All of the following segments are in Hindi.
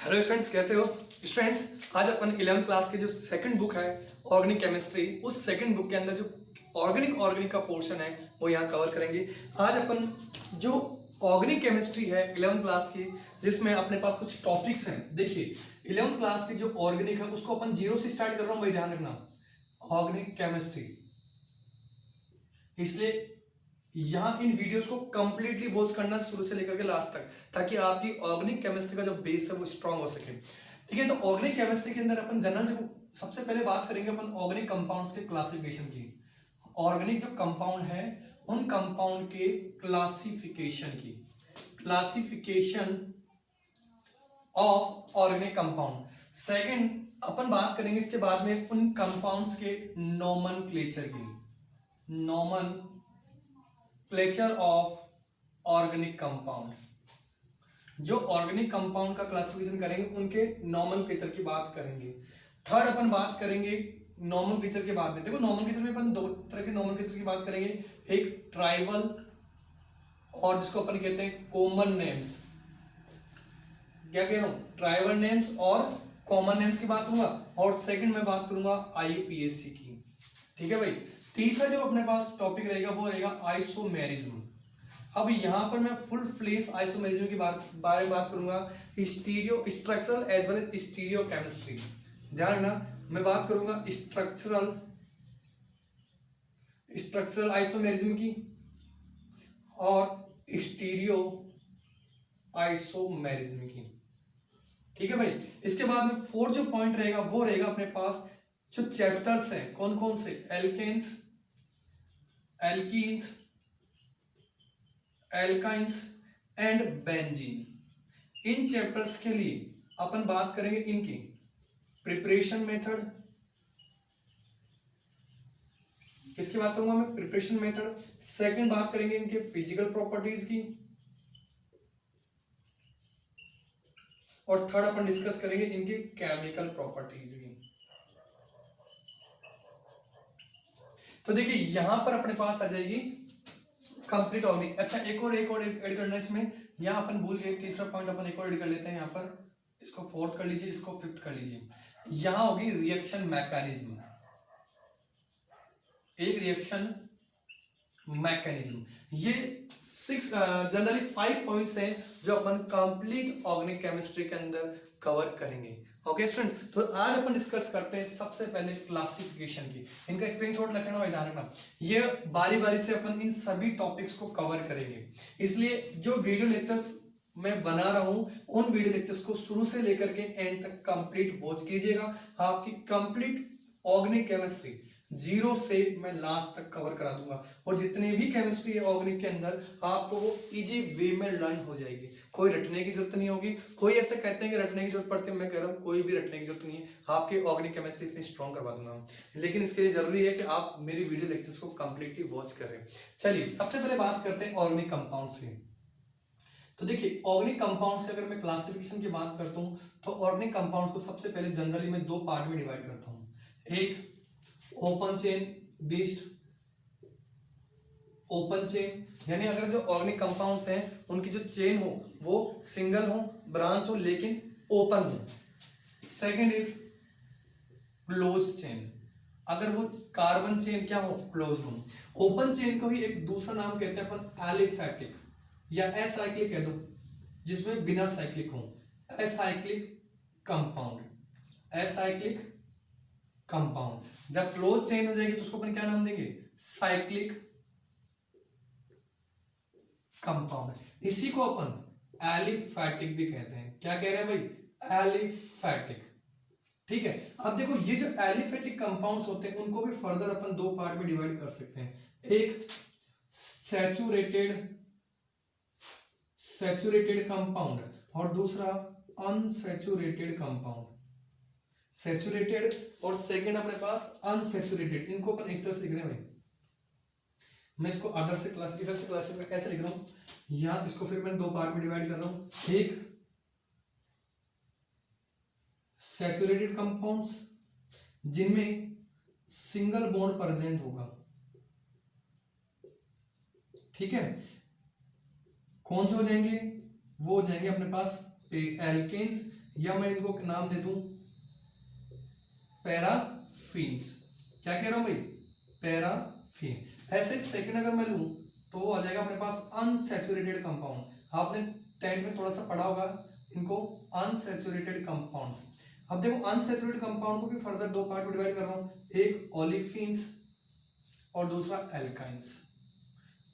हेलो स्टूडेंट्स, कैसे हो स्टूडेंट्स। आज अपन 11th क्लास की जो सेकंड बुक है ऑर्गेनिक केमिस्ट्री, उस सेकंड बुक के अंदर जो ऑर्गेनिक का पोर्शन है वो यहाँ कवर करेंगे। आज अपन जो ऑर्गेनिक केमिस्ट्री है 11th क्लास की, जिसमें अपने पास कुछ टॉपिक्स हैं। देखिए 11th क्लास की जो ऑर्गेनिक है उसको अपन जीरो से स्टार्ट कर रहा हूँ, भाई ध्यान रखना, ऑर्गेनिक केमिस्ट्री। इसलिए यहाँ इन वीडियोस को कंप्लीटली वॉच करना शुरू से लेकर के लास्ट तक, ताकि आपकी ऑर्गेनिक केमिस्ट्री का जो बेस है वो स्ट्रांग हो सके। ठीक है, तो ऑर्गेनिक केमिस्ट्री के अंदर अपन जनरल सबसे पहले बात करेंगे अपन ऑर्गेनिक कंपाउंड्स के क्लासिफिकेशन की। ऑर्गेनिक जो कंपाउंड है उन कंपाउंड के classification of organic compound. Second अपन बात करेंगे इसके बाद में उन कंपाउंड्स के नोमेनक्लेचर की, नोमेनक्लेचर ऑफ ऑर्गेनिक कंपाउंड। जो ऑर्गेनिक कंपाउंड का क्लासिफिकेशन करेंगे उनके नोमेनक्लेचर की बात करेंगे। थर्ड अपन बात करेंगे नोमेनक्लेचर के बाद में, देखो नोमेनक्लेचर में अपन दो तरह के नोमेनक्लेचर की बात करेंगे, एक ट्राइबल और जिसको अपन कहते हैं कॉमन नेम्स। क्या कह रहा हूं, ट्राइबल नेम्स और कॉमन नेम्स की बात करूंगा, और सेकंड में बात करूंगा आईयूपीएसी की। ठीक है भाई। तीसरा जो अपने पास टॉपिक रहेगा वो रहेगा आइसोमेरिज्म। अब यहां पर मैं फुल फ्लेश आइसोमेरिज्म की बारे में बात करूंगा, stereo structural as well as stereo chemistry. ध्यान रखना, मैं बात करूंगा स्ट्रक्चरल आइसोमेरिज्म की और स्टीरियो आइसोमेरिज्म की। ठीक है भाई। इसके बाद में फोर्थ जो पॉइंट रहेगा वो रहेगा अपने पास जो चैप्टर्स हैं, कौन कौन से, alkanes, alkenes, alkynes and benzene. इन चैप्टर्स के लिए अपन बात करेंगे इनकी प्रिपरेशन मेथड। किसकी बात करूंगा मैं, प्रिपरेशन मेथड। सेकंड बात करेंगे इनके फिजिकल प्रॉपर्टीज की, और थर्ड अपन डिस्कस करेंगे इनकी केमिकल प्रॉपर्टीज की। तो देखिए यहां पर अपने पास आ जाएगी कंप्लीट ऑर्गेनिक। अच्छा एक और ऐड करना इसमें, यहां अपन भूल गए, तीसरा पॉइंट अपन एक और ऐड कर लेते हैं। यहां पर इसको फोर्थ कर लीजिए, इसको फिफ्थ कर लीजिए। यहां होगी रिएक्शन मैकेनिज्म, एक रिएक्शन मैकेनिज्म। ये जनरली 5 पॉइंट्स हैं जो अपन कंप्लीट ऑर्गेनिक केमिस्ट्री के अंदर कवर करेंगे। ओके स्टूडेंट्स, तो आज अपन डिस्कस करते हैं सबसे पहले क्लासिफिकेशन की। इनका स्क्रीनशॉट रखना और ध्यान रखना, ये बारी बारी से अपन इन सभी टॉपिक्स को कवर करेंगे। इसलिए जो वीडियो लेक्चर्स मैं बना रहा हूं उन वीडियो लेक्चर्स को शुरू से लेकर के एंड तक कंप्लीट वॉच कीजिएगा। आपकी कंप्लीट ऑर्गेनिक केमिस्ट्री जीरो से मैं लास्ट तक कवर करा दूंगा, और जितनी भी केमिस्ट्री है ऑर्गेनिक के अंदर आपको वो इजी वे में लर्न हो जाएगी। कोई रटने की जरूरत नहीं होगी। कोई ऐसे कहते हैं कि रटने की जरूरत पड़ती है, मैं कह रहा हूँ कोई भी रटने की जरूरत नहीं है। आपकी ऑर्गेनिक केमिस्ट्री इतनी स्ट्रॉन्ग करवा दूंगा, लेकिन इसके लिए जरूरी है कि आप मेरी वीडियो लेक्चर्स को कंप्लीटली वॉच करें। चलिए सबसे पहले बात करते हैं ऑर्गेनिक कंपाउंड्स की। तो देखिए ऑर्गेनिक कंपाउंड्स की अगर मैं क्लासिफिकेशन की बात करता हूँ तो ऑर्गेनिक कंपाउंड्स को सबसे पहले जनरली मैं दो पार्ट में डिवाइड करता हूँ। एक open chain based, open chain यानी अगर जो ऑर्गेनिक कंपाउंड्स हैं उनकी जो चेन हो वो सिंगल हो, ब्रांच हो, लेकिन ओपन हो। सेकंड इज क्लोज चेन, अगर वो कार्बन चेन क्या हो, क्लोज हो। ओपन चेन को ही एक दूसरा नाम कहते हैं अपन एलिफैटिक या एसाइक्लिक कह दो, जिसमें बिना साइक्लिक हो, एसाइक्लिक कंपाउंड, एसाइक्लिक कंपाउंड। जब क्लोज चेन हो जाएगी तो उसको अपन क्या नाम देंगे, साइक्लिक कंपाउंड। इसी को अपन एलिफैटिक भी कहते हैं। क्या कह रहे हैं भाई, एलिफैटिक। ठीक है, अब देखो ये जो एलिफैटिक कंपाउंड्स होते हैं उनको भी फर्दर अपन दो पार्ट में डिवाइड कर सकते हैं। एक सैचुरेटेड कंपाउंड और दूसरा अनसैचुरेटेड कंपाउंड। सैचुरेटेड और सेकंड अपने पास अनसैचुरेटेड। इनको अपन इस तरह से लिख रहे हैं भाई, मैं इसको इधर से क्लासिफाई कैसे लिख रहा हूं, यहां इसको फिर मैं दो पार्ट में डिवाइड कर रहा हूं। एक सैचुरेटेड कंपाउंड्स जिनमें सिंगल बॉन्ड प्रेजेंट होगा। ठीक है, कौन से हो जाएंगे, वो हो जाएंगे अपने पास एल्केन्स या मैं इनको नाम दे दूं पैराफिन्स। क्या कह रहा हूं भाई, पैराफिन। ऐसे सेकंड अगर मैं लूं तो वो आ जाएगा अपने पास अनसैचुरेटेड कंपाउंड। आपने 10th में थोड़ा सा पढ़ा होगा इनको, अनसैचुरेटेड कंपाउंड्स। अब देखो अनसैचुरेटेड कंपाउंड को भी फर्दर दो पार्ट में डिवाइड कर रहा हूं, एक ओलिफिन्स और दूसरा एल्काइंस।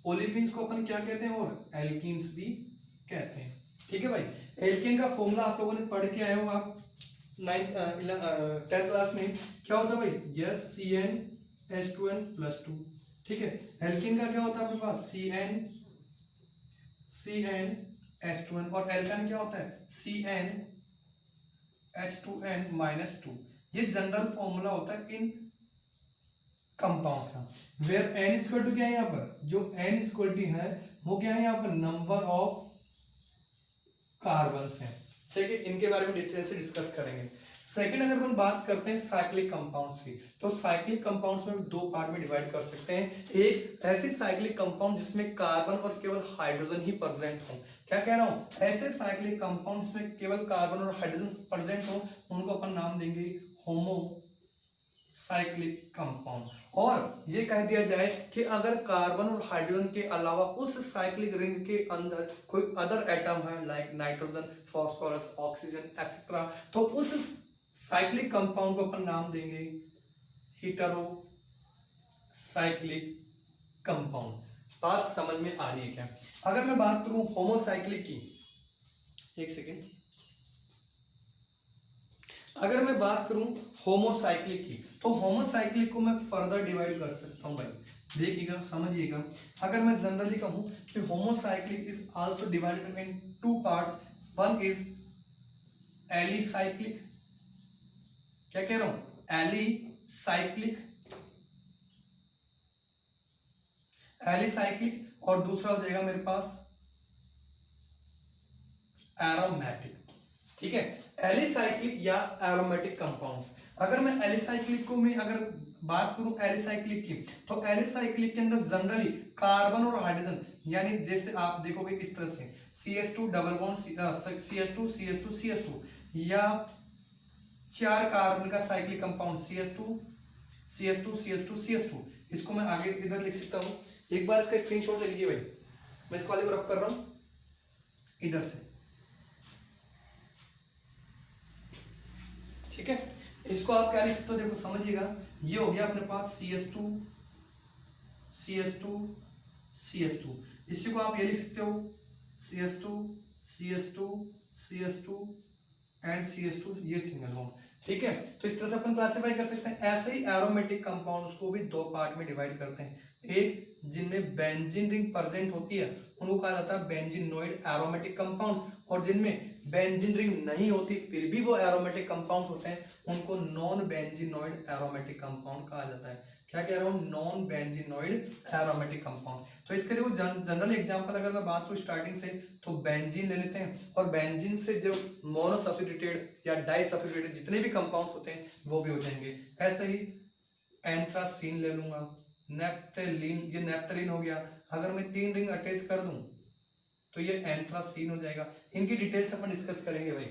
ओलिफिन्स को अपन क्या कहते हैं और एल्कीन्स भी कहते हैं। ठीक है भाई, एल्केन का फॉर्मूला आप लोगों ने पढ़ के आए हो आप 10th क्लास में। क्या होता है भाई, यस CnH2n+2। ठीक है, एल्केन का क्या होता है अपने पास CnH2n, और एल्काइन क्या होता है CnH2n-2। ये जनरल फॉर्मूला होता है इन कंपाउंड्स का। वेयर n इक्वल टू क्या है यहाँ पर, जो n इक्वल टू है वो क्या है यहाँ पर, नंबर ऑफ कार्बन्स है। ठीक है, इनके बारे में डिटेल से डिस्कस करेंगे। सेकंड अगर हम बात करते हैं साइक्लिक कंपाउंड्स की, तो साइक्लिक कंपाउंड्स में दो पार्ट में डिवाइड कर सकते हैं। एक ऐसे साइक्लिक कंपाउंड जिसमें कार्बन और केवल हाइड्रोजन ही प्रेजेंट हो। क्या कह रहा हूं, ऐसे साइक्लिक कंपाउंड जिसमें केवल कार्बन और हाइड्रोजन प्रेजेंट हो उनको अपन नाम देंगे होमो साइक्लिक कंपाउंड। और ये कह दिया जाए कि अगर कार्बन और हाइड्रोजन के अलावा उस साइक्लिक रिंग के अंदर कोई अदर एटम है like nitrogen, phosphorus, oxygen etcetera, तो उस साइक्लिक कंपाउंड को अपन नाम देंगे हेटेरो साइक्लिक कंपाउंड। बात समझ में आ रही है क्या? अगर मैं बात करूं होमोसाइक्लिक की, एक सेकेंड, अगर मैं बात करूं होमोसाइक्लिक की, तो होमोसाइक्लिक को मैं फर्दर डिवाइड कर सकता हूं भाई। देखिएगा, समझिएगा, अगर मैं जनरली कहूं कि homocyclic is also divided in two parts. One is alicyclic, क्या कह रहा हूं, एलिसाइक्लिक, एलिसाइक्लिक, और दूसरा हो जाएगा मेरे पास एरोमेटिक। ठीक है, एलिसाइक्लिक या एरोमेटिक कंपाउंड्स। अगर मैं एलिसाइक्लिक को मैं अगर बात करूं एलिसाइक्लिक की, तो एलिसाइक्लिक के अंदर जनरली कार्बन और हाइड्रोजन, यानी जैसे आप देखोगे इस तरह से CH2 double bond CH2 CH2 CH2, या 4 कार्बन का cyclic compound CH2 CH2 CH2 CH2। इसको मैं आगे इधर लिख सकता हूं। एक बार इसका स्क्रीनशॉट ले लीजिए भाई, मैं इस वाले को रफ कर रहा हूं इधर से। ठीक है, इसको आप क्या लिख सकते हो, देखो समझिएगा, ये हो गया अपने पास CH2 CH2 CH2। इसी को आप ये लिख सकते हो CH2 CH2 CH2 and CH2, ये सिंगल बॉन्ड। ठीक है, तो इस तरह से अपन क्लासिफाई कर सकते हैं। ऐसे ही एरोमेटिक कंपाउंड्स को भी दो पार्ट में डिवाइड करते हैं। एक जिनमें बेंजीन रिंग प्रेजेंट होती है उनको कहा जाता है बेंजीनोइड एरोमेटिक कंपाउंड्स, और जिनमें बेंजीन रिंग नहीं होती फिर भी वो एरोमेटिक कंपाउंड्स होते हैं उनको नॉन बेंजीनोइड एरोमेटिक कंपाउंड कहा जाता है। क्या कह रहा हूं, नॉन बेंजीनोइड एरोमेटिक कंपाउंड। तो इसके लिए जनरल एग्जांपल अगर मैं बात करूं स्टार्टिंग से, तो बेंजीन ले लेते हैं, और बेंजीन से जो मोनोसब्स्टिट्यूटेड या डाइसब्स्टिट्यूटेड जितने भी कंपाउंड्स होते हैं वो भी हो जाएंगे। ऐसे ही एंथ्रासीन ले लूंगा, नेप्थलीन, ये नेप्थलीन हो गया। अगर मैं 3 रिंग अटैच कर दूं तो ये एंथ्रासीन हो जाएगा। इनकी डिटेल्स अपन डिस्कस करेंगे भाई,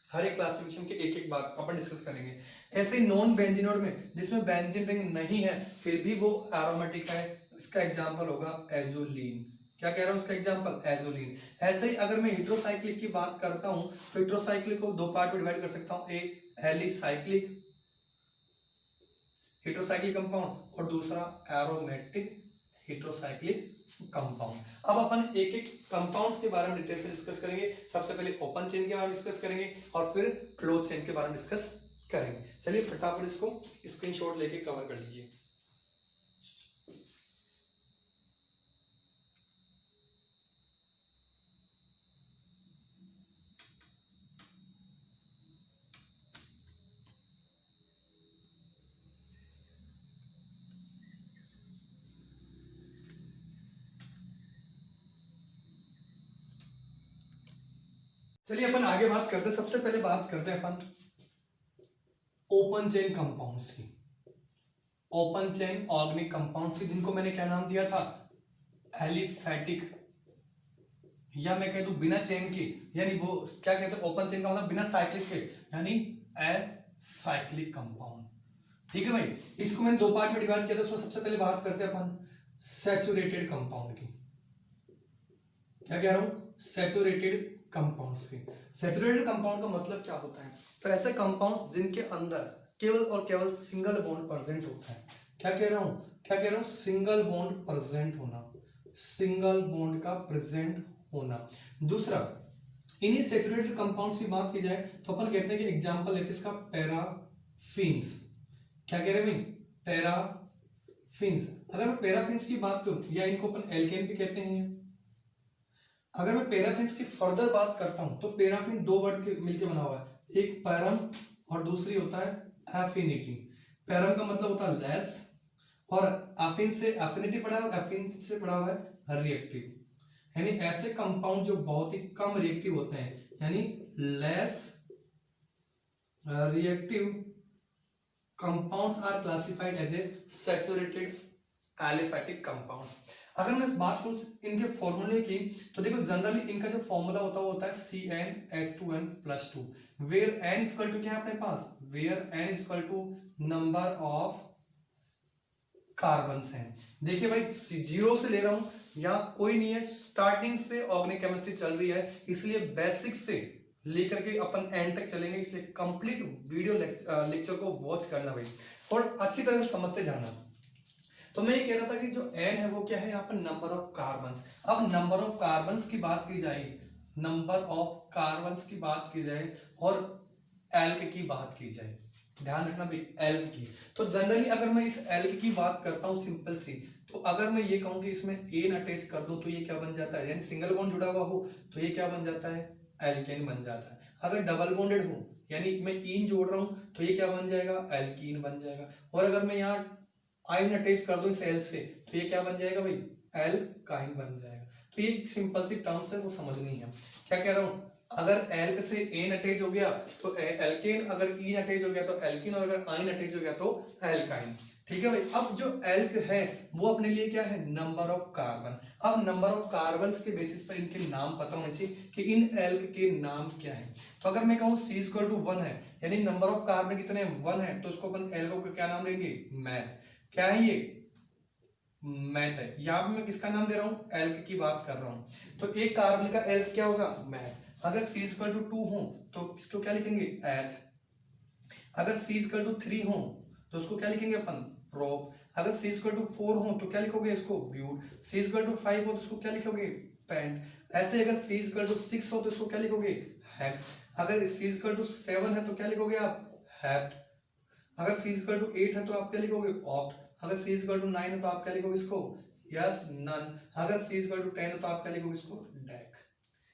हर एक क्लासिफिकेशन के एक एक बात अपन डिस्कस करेंगे। ऐसे ही नॉन बेंजीनोइड में जिसमें बेंजीन रिंग नहीं है फिर भी वो एरोमेटिक है, इसका एग्जांपल होगा एजोलीन। क्या कह रहा हूं, उसका एग्जांपल एजोलीन। ऐसे ही अगर मैं हेटेरोसाइक्लिक की बात करता हूं तो हेटेरोसाइक्लिक को दो पार्ट में डिवाइड कर सकता हूं, एक एलिसाइक्लिक हेटेरोसाइक्लिक कंपाउंड और दूसरा एरोमेटिक हेटेरोसाइक्लिक कंपाउंड। अब अपन एक एक कंपाउंड्स के बारे में डिटेल से डिस्कस करेंगे। सबसे पहले ओपन चेन के बारे में डिस्कस करेंगे और फिर क्लोज चेन के बारे में डिस्कस करेंगे। चलिए फटाफट इसको स्क्रीनशॉट लेके कवर कर लीजिए। चलिए अपन आगे बात करते हैं। सबसे पहले बात करते हैं अपन ओपन चेन कंपाउंड्स की, ओपन चेन ऑर्गेनिक कंपाउंड्स की, जिनको मैंने क्या नाम दिया था, एलिफेटिक या मैं कह दूं बिना चेन के, यानी वो क्या कहते हैं ओपन चेन का मतलब बिना साइक्लिक के, यानी एसाइक्लिक कंपाउंड। ठीक है भाई, इसको मैंने दो पार्ट में डिवाइड किया था। उसमें सबसे पहले बात करते हैं अपन सैचुरेटेड कंपाउंड की। क्या कह रहा हूं, सैचुरेटेड कंपाउंड्स की। सैचुरेटेड कंपाउंड का मतलब क्या होता है, तो ऐसे कंपाउंड जिनके अंदर केवल और केवल सिंगल बॉन्ड प्रेजेंट होता है। क्या कह रहा हूं, क्या कह रहा हूं, सिंगल बॉन्ड प्रेजेंट होना, सिंगल बॉन्ड का प्रेजेंट होना। दूसरा, इन्हीं सैचुरेटेड कंपाउंड्स की बात की जाए तो अपन कहते हैं कि एग्जांपल लेते हैं इसका पैराफिन्स। क्या कह रहे हैं भाई, पैराफिन्स। अगर मैं पैराफिन्स की बात करूं, या इनको अपन एल्केन भी कहते हैं। अगर मैं पैराफिन्स की फर्दर बात करता हूं तो पैराफिन दो वर्ड के मिलकर बना हुआ है, एक पैरम और दूसरी होता है एफिनिटी। पैरम का मतलब होता है लेस, और एफिन से एफिनिटी पढ़ा है, और एफिन से पढ़ा हुआ है रिएक्टिव। यानी ऐसे कंपाउंड जो बहुत ही कम रिएक्टिव होते हैं, यानी less reactive compounds are classified as a saturated aliphatic compounds. अगर मैं इस बात करूं इनके फॉर्मूले की, तो देखो जनरली इनका जो फॉर्मूला होता है CnH2n+2, where n equal to क्या है अपने पास, where n equal to number of carbons हैं। देखिए भाई, जीरो से ले रहा हूं, या कोई नहीं है, स्टार्टिंग से ऑर्गेनिक केमिस्ट्री चल रही है, इसलिए बेसिक से लेकर के अपन एंड तक चलेंगे। इसलिए कंप्लीट वीडियो लेक्चर को वॉच करना भाई, और अच्छी तरह से समझते जाना। तो मैं ये कह रहा था कि जो n है वो क्या है, यहाँ पर नंबर ऑफ कार्बन्स। अब नंबर ऑफ कार्बन्स की बात की जाए, नंबर ऑफ कार्बन्स की बात की जाए, और एल्क की बात की जाए, ध्यान रखना भाई एल्क की। तो जनरली अगर मैं इस एल्क की बात करता हूँ सिंपल सी, तो अगर मैं ये कहूँ कि इसमें एन अटैच कर दूं तो ये क्या बन जाता है, यानी सिंगल बॉन्ड जुड़ा हुआ हो तो ये क्या बन जाता है, एल्केन बन जाता है। अगर डबल बॉन्डेड हो, यानी मैं इन जोड़ रहा हूं तो ये क्या बन जाएगा, एल्कीन बन जाएगा। और अगर मैं यहाँ आयन अटैच कर दूं इस एल से तो ये क्या बन जाएगा भाई, एल्काइन बन जाएगा। तो ये सिंपल सी टर्म्स है, वो समझनी है। क्या कह रहा हूँ, अगर एल्क से एन अटैच हो गया तो एल्केन, अगर इन अटैच हो गया तो एल्किन, और अगर आयन अटैच हो गया तो एल्काइन। ठीक है भाई। अब जो एल्क है वो अपने लिए क्या है, नंबर ऑफ कार्बन। अब नंबर ऑफ कार्बन के बेसिस पर इनके नाम पता होने चाहिए कि इन एल्क के नाम क्या है। तो अगर मैं कहूँ C=1 है, यानी नंबर ऑफ कार्बन कितने 1 है, तो उसको अपन एल्को का क्या नाम देंगे, मैथ। क्या है ये, मैथ है। यहाँ पे मैं किसका नाम दे रहा हूँ, एल्क की बात कर रहा हूँ। तो एक कार्बन का एल्क क्या होगा, मैथ। अगर C=2 हो तो इसको क्या लिखेंगे, एथ। अगर C=3 हो तो उसको क्या लिखेंगे अपन, प्रोप। अगर C=4 हो तो क्या लिखोगे इसको, ब्यूट। C=5 हो तो इसको क्या लिखोगे, पेंट। ऐसे अगर C=6 हो तो इसको क्या लिखोगे, हेक्स। अगर C=7 है तो क्या लिखोगे आप, हेप्ट। अगर C=8 है तो आप क्या लिखोगे, ऑक्ट। अगर C=9 है तो आप क्या लिखोगे इसको, यस, नन। अगर C=10 है तो आप क्या लिखोगे इसको, डेक।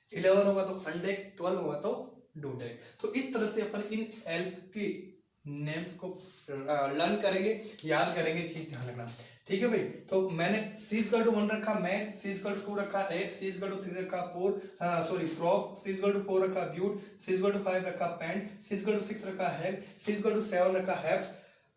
11 होगा तो अनडेक, 12 होगा तो डोडेक। तो इस तरह से अपन इन एल्क की नेम्स को लर्न करेंगे, याद करेंगे, चीज ध्यान रखना। ठीक है भाई। तो मैंने C=1 रखा मैथ, C=2 रखा एथ, C=3 रखा प्रोप, C=4 रखा ब्यूट, C=5 रखा पेंट, C=6 रखा हेग, C=7 रखा हेप,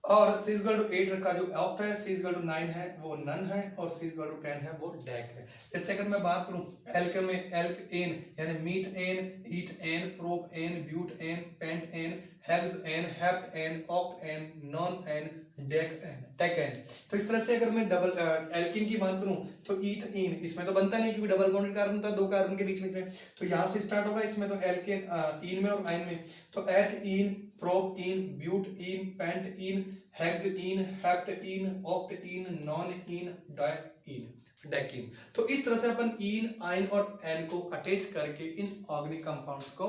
और C=8 रखा जो ऑक्ट है, C=9 है वो नन है, और C=10 है वो डेक है। जैसे अगर मैं बात करूं एल्क में, एल्क एन यानी methane, ethane, propane, butane, pentane, hexane, heptane, octane, nonane, decane, टेक एन। तो इस तरह से अगर मैं डबल एल्किन की बात करूं तो ईथ इन, इसमें तो बनता नहीं क्योंकि डबल बॉन्डेड कार्बन था दो कार्बन के बीच में, तो यहां से स्टार्ट होगा इसमें तो एल्केन इन में और आइन में, तो ethyne, propyne, butyne, pentyne, hexyne, heptyne, octyne, nonyne, decyne. तो इस तरह से अपन इन, आइन और एन को अटैच करके इन ऑर्गेनिक कंपाउंड्स को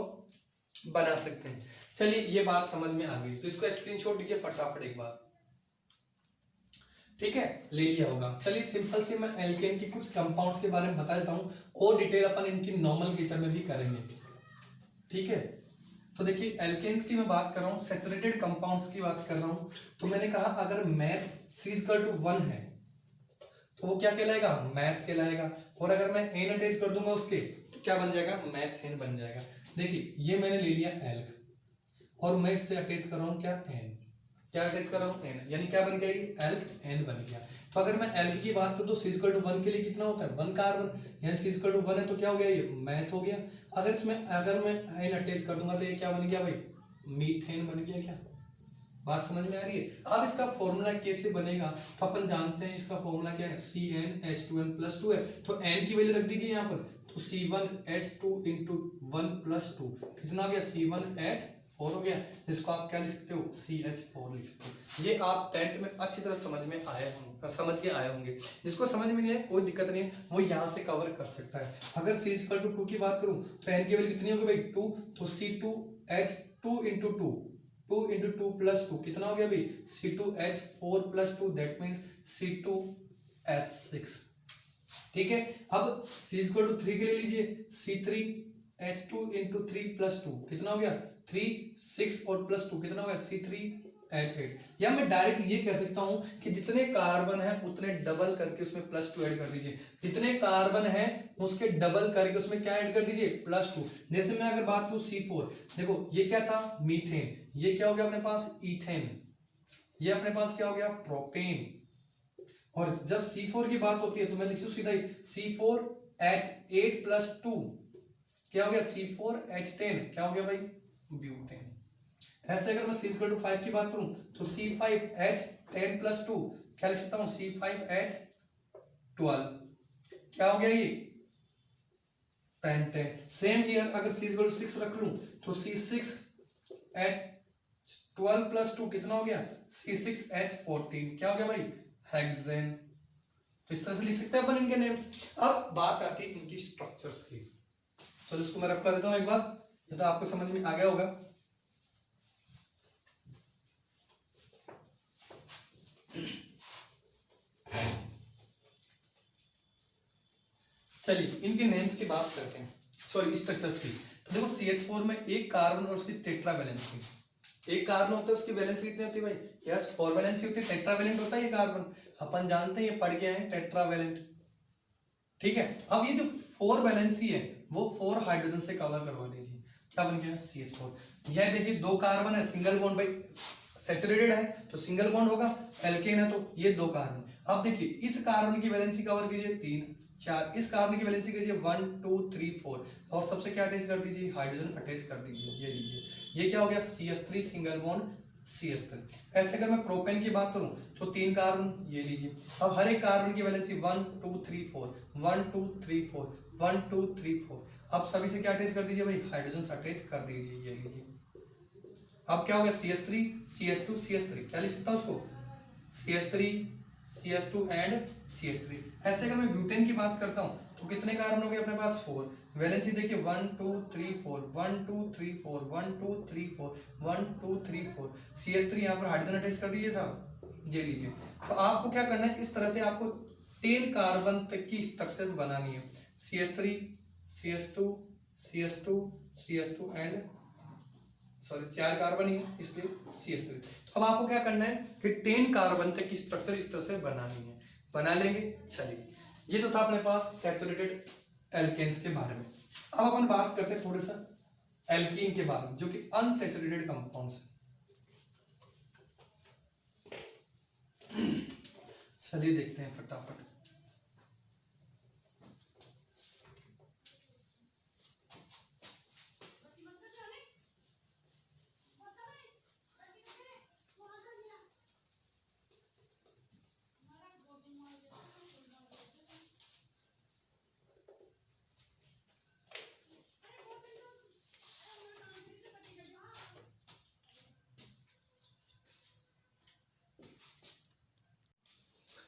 बना सकते हैं। चलिए ये बात समझ में आ गई, तो इसको स्क्रीनशॉट लीजिए फटाफट एक बार। ठीक है, ले लिया होगा। चलिए सिंपल से मैं एल्केन की कुछ कंपाउंड्स के बारे में बता देता हूँ, और डिटेल अपन इनकी नॉर्मल नेचर में भी करेंगे। ठीक है, तो देखिए एल्केन्स की मैं बात कर रहा हूँ, सैचुरेटेड कंपाउंड्स की बात कर रहा हूँ। तो मैंने कहा अगर मैथ C=1 है तो वो क्या कहलाएगा, मैथ कहलाएगा। और अगर मैं एन अटैच कर दूंगा उसके तो क्या बन जाएगा, मैथेन बन जाएगा। देखिए ये मैंने ले लिया एल्क, और मैं इससे अटैच कर रहा हूँ क्या, एन। क्या अटैच कर रहा हूँ एन, यानी क्या बन गया ये एल्क एन बन गया। तो अगर मैं एल्क की बात करूँ तो C=1 के लिए कितना होता है 1 कार्बन, यानी C=1 है तो क्या हो गया ये मैथ हो गया। अगर मैं एन अटैच कर दूंगा तो ये क्या बन गया भाई मीथेन बन गया। क्या बात समझ में आ रही है? अब इसका फॉर्मूला कैसे बनेगा, तो अपन जानते हैं इसका फॉर्मूला क्या है CnH2n+2 है, तो n की वैल्यू रख दीजिए यहाँ पर, तो C1H2 × 1+2 कितना हो गया C1H4 हो गया, जिसको आप क्या लिख सकते हो CH4 लिख सकते हो। ये आप 10th में अच्छी तरह समझ के आए होंगे। जिसको समझ में नहीं है कोई दिक्कत नहीं है, वो यहाँ से कवर कर सकता है। अगर C=2 की बात करूँ तो n की वैल्यू कितनी होगी भाई 2, तो C2H2 × 2 2 × 2+2 कितना हो गया भाई C2H4+2 दैट मीन्स C2H6। ठीक है, अब C=3 के लिए लीजिए C3H2 × 3+2 कितना हो गया 3 6 और +2 कितना हो गया C3H8। या मैं डायरेक्ट ये कह सकता हूं कि जितने कार्बन है उतने डबल करके उसमें +2 ऐड कर दीजिए, जितने कार्बन है उसके डबल करके उसमें क्या ऐड कर दीजिए +2। जैसे मैं अगर बात करूं C4, देखो ये क्या था मीथेन, ये क्या हो गया अपने पास इथेन, ये अपने पास क्या हो गया प्रोपेन। और जब C4 की बात होती है तो मैं लिख सकता सीधा ही C4H8+2 क्या हो गया C4H10 क्या हो गया भाई ब्यूटेन। ऐसे अगर मैं C=5 की बात करूं तो C5H10+2 क्या लिख सकता हूं C5H12 क्या हो गया ये पेंटेन। सेम हियर अगर C=6 रख लूं तो C6H12+2 कितना हो गया C6H14 क्या हो गया भाई हेक्सेन। तो इस तरह से लिख सकते हैं अपन इनके नेम्स। अब बात आती है इनकी स्ट्रक्चर्स की, चलो इसको मैं रख कर देता हूं एक बार, ये तो आपको समझ में आ गया होगा। चलिए इनके नेम्स की बात करते हैं, सॉरी स्ट्रक्चर्स की। तो देखो CH4 में एक कार्बन और उसकी टेट्रा वैलेंसी, एक कार्बन होता है उसकी वैलेंसी कितनी होती है भाई यस 4 वैलेंसी होती है, टेट्रावैलेंट होता है ये कार्बन, अपन जानते हैं ये पढ़ के आए टेट्रावैलेंट। ठीक है, अब ये जो 4 वैलेंसी है वो 4 हाइड्रोजन से कवर करवा दीजिए, क्या बन गया CH4। यह देखिए 2 कार्बन है सिंगल बॉन्ड भाई सैचुरेटेड है तो सिंगल बॉन्ड होगा, एल्केन है तो ये 2 कार्बन। अब देखिए इस कार्बन की वैलेंसी कवर कीजिए 3 4, इस कार्बन की वैलेंसी कीजिए 1 2 3 4 और सबसे क्या अटैच कर दीजिए हाइड्रोजन अटैच कर दीजिए, ये लीजिए ये क्या हो गया CH3 सिंगल बॉन्ड CH3। ऐसे अगर मैं प्रोपेन की बात करूं तो 3 कार्बन ये लीजिए, अब हर एक कार्बन की वैलेंसी 1 2 3 4 1 2 3 4 1 2 3 4, अब सभी से क्या अटैच कर दीजिए भाई हाइड्रोजन अटैच कर दीजिए, ये लीजिए। अब क्या हो गया CH3 CH2 CH3 क्या लिख सकता हूं उसको CH3 CH2 एंड CH3। ऐसे अगर मैं ब्यूटेन की बात करता हूं तो कितने कार्बन हो गए अपने पास 4, वैलेंसी देखिए 1 2 3 4 1 2 3 4 1 2 3 4 1 2 3 4, CH3 यहाँ पर हाइड्रोजन अटैच कर दीजिए साहब, ये लीजिए। तो आपको क्या करना है इस तरह से आपको 10 कार्बन तक की स्ट्रक्चर्स बनानी है, CH3 CH2 CH2 CH2 and sorry 4 carbon ही है इसलिए CH3। तो अब आपको क्या करना है कि 10 कार्बन तक की स्ट्रक्चर इस तरह से बनानी है, बना लेंगे। चलिए ये तो था अपने पास सैचुरेटेड एल्केन्स के बारे में। अब अपन बात करते हैं थोड़ा सा एल्कीन के बारे में जो कि अनसैचुरेटेड कंपाउंड्स है। चलिए देखते हैं फटाफट।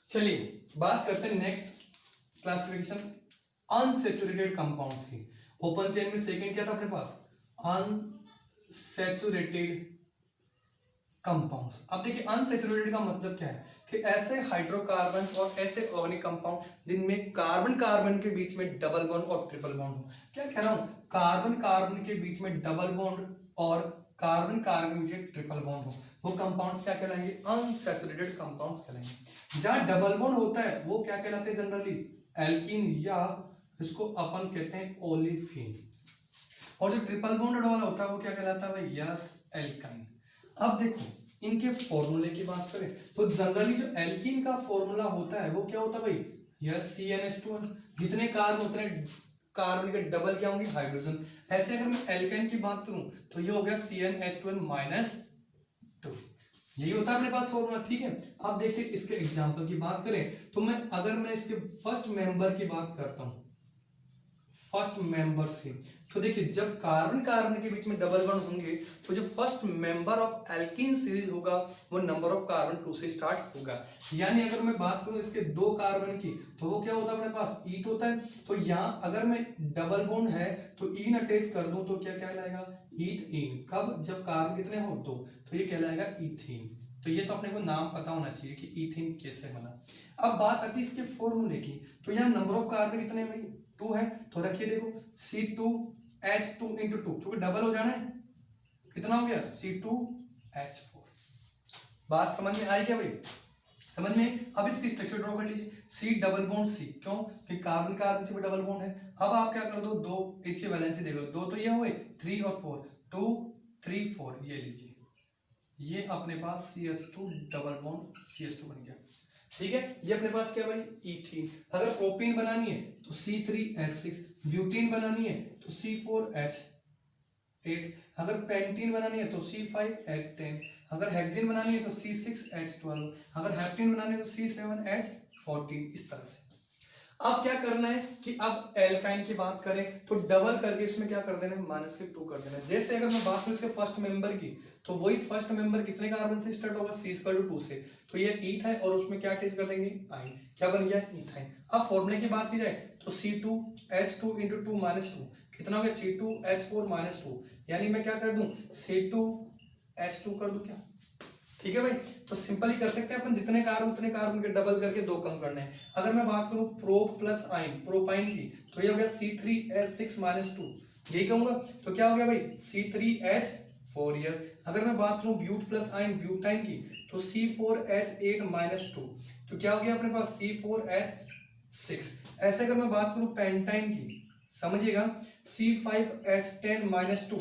चलिए बात करते हैं नेक्स्ट क्लासिफिकेशन अनसैचुरेटेड कंपाउंड्स की। ओपन चेन में सेकंड क्या था अपने पास अनसैचुरेटेड कंपाउंड्स। अब देखिए अनसैचुरेटेड का मतलब क्या है कि ऐसे हाइड्रोकार्बन्स और ऐसे ऑर्गेनिक कंपाउंड जिनमें कार्बन कार्बन के बीच में डबल बॉन्ड और ट्रिपल बॉन्ड हो। क्या कह रहा हूं कार्बन कार्बन के बीच में डबल बॉन्ड और कार्बन कार्बन के बीच में ट्रिपल बॉन्ड हो, वो कंपाउंड्स क्या कहलाएंगे अनसैचुरेटेड कंपाउंड्स कहलाएंगे। जहां डबल बॉन्ड होता है वो क्या कहलाते हैं जनरली एल्कीन या इसको अपन कहते हैं ओलिफिन, और जो ट्रिपल बॉन्डेड वाला होता है वो क्या कहलाता है भाई यस एल्काइन। अब देखो इनके फॉर्मूले की बात करें तो जनरली जो एल्कीन का फॉर्मूला होता है वो क्या होता है भाई, यह CnH2n, जितने कार्बन उतने कार्बन के डबल क्या होंगे, हाइड्रोजन। ऐसे अगर मैं एल्केन की बात करूं तो ये हो गया CnH2n-2, यही होता है अपने पास फॉर्मूला, ठीक है। अब देखिए इसके एग्जांपल की बात करें तो अगर मैं इसके फर्स्ट मेंबर की बात करता हूं, फर्स्ट मेंबर से, तो देखिए जब कार्बन कार्बन के बीच में डबल बॉन्ड होंगे तो जो first member of alkene series होगा वो नंबर ऑफ कार्बन 2 से स्टार्ट होगा। यानी अगर मैं बात करूं इसके 2 कार्बन की तो वो क्या होता है अपने पास, ईथ होता है। तो यहाँ अगर मैं डबल बॉन्ड है तो ईन अटैच कर दूं तो क्या कहलाएगा, ईथीन। कब, जब कार्बन कितने हो, तो ये कहलाएगा ईथीन। तो ये तो अपने को नाम पता होना चाहिए कि ईथीन कैसे बना। अब बात आती है इसके फॉर्मूले की, तो यहाँ नंबर ऑफ कार्बन कितने भाई, 2 है, तो रखिए देखो C2H2 into 2, क्योंकि डबल हो जाना है, कितना हो गया C2H4। बात समझ में आई क्या भाई, समझ में। अब इसकी स्ट्रक्चर ड्रॉ कर लीजिए, C डबल बॉन्ड C, क्यों कि कार्बन कार्बन से भी डबल बॉन्ड है। अब आप क्या कर दो, 2 इसकी वैलेंसी देख लो, 2 तो ये हुए, 3 और 4, 2 3 4, ये लीजिए, ये अपने पास CH2 डबल बॉन्ड CH2 बन गया, ठीक है। ये अपने पास क्या भाई, ईथीन। अगर प्रोपीन बनानी है तो C3H6, ब्यूटीन बनानी है तो C4H8, अगर पेंटीन बनानी है तो C5H10, अगर हेक्सेन बनानी है तो C6H12, अगर हेप्टेन बनानी है तो C7H14, इस तरह से। अब क्या करना है कि अब एल्काइन की बात करें तो डबल करके इसमें क्या कर देना है, -2 कर देना है। जैसे अगर मैं बात करूं इसके फर्स्ट मेंबर की तो वही फर्स्ट मेंबर कितने कार्बन से स्टार्ट होगा, C=2 से, तो ये ईथ है और उसमें क्या अटैच कर देंगे, आइन, क्या बन गया, इथाइन। अब फॉर्मूले की बात की जाए तो C2H2 into 2 -2 कितना हो गया, C2H4 -2, यानी मैं क्या कर दूं, C2H2 कर दूं क्या, ठीक है भाई। तो सिंपल ही कर सकते हैं अपन, जितने कार्बन उतने कार्बन के डबल करके 2 कम करने हैं। अगर मैं बात करूं प्रोप प्लस आइन, प्रोपाइन की, तो ये हो गया C3H6 -2, यही कहूंगा, तो क्या हो गया भाई C3H4। अगर मैं बात करूं ब्यूट प्लस आइन, ब्यूटाइन की, तो C4H8 -2, तो क्या हो गया अपने पास C4H6। ऐसे अगर मैं बात करूं पेंटाइन की, समझिएगा, C5H10 -2,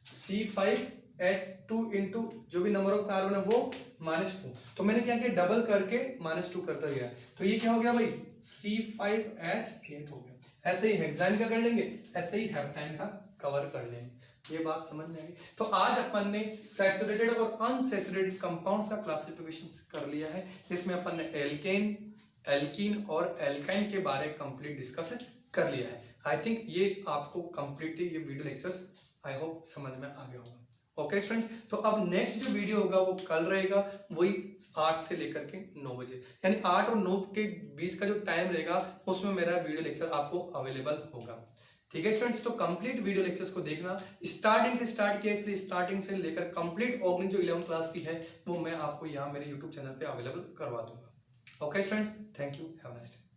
C5H2 इंटू जो भी नंबर ऑफ कार्बन है वो -2, तो मैंने क्या किया, डबल करके -2 करता गया, तो ये क्या हो गया भाई C5H8 हो गया। ऐसे ही हेक्साइन का कर लेंगे, ऐसे ही हेप्टाइन का कवर कर लेंगे। ये बात समझ में आई। तो आज अपन ने सैचुरेटेड और अनसैचुरेटेड कंपाउंड्स का क्लासिफिकेशन कर लिया है, जिसमें अपन ने एल्केन, एल्कीन और एल्काइन के बारे में कंप्लीट डिस्कस कर लिया है। आई थिंक ये आपको कंप्लीटली ये वीडियो लेक्चर्स आई होप समझ में आ गया होगा। ओके स्टूडेंट्स, तो अब नेक्स्ट जो वीडियो होगा वो कल रहेगा, वही 8 से लेकर के 9 बजे, यानी 8 और 9 के बीच का जो टाइम रहेगा उसमें मेरा वीडियो लेक्चर आपको अवेलेबल होगा, ठीक है स्टूडेंट्स। तो कंप्लीट वीडियो लेक्चर्स को देखना, स्टार्टिंग से स्टार्ट किया, इसलिए स्टार्टिंग से लेकर कंप्लीट ऑर्गेनिक जो 11th क्लास की है वो मैं आपको यहाँ मेरे यूट्यूब चैनल पे अवेलेबल करवा दूंगा। Okay students, thank you, have a nice day.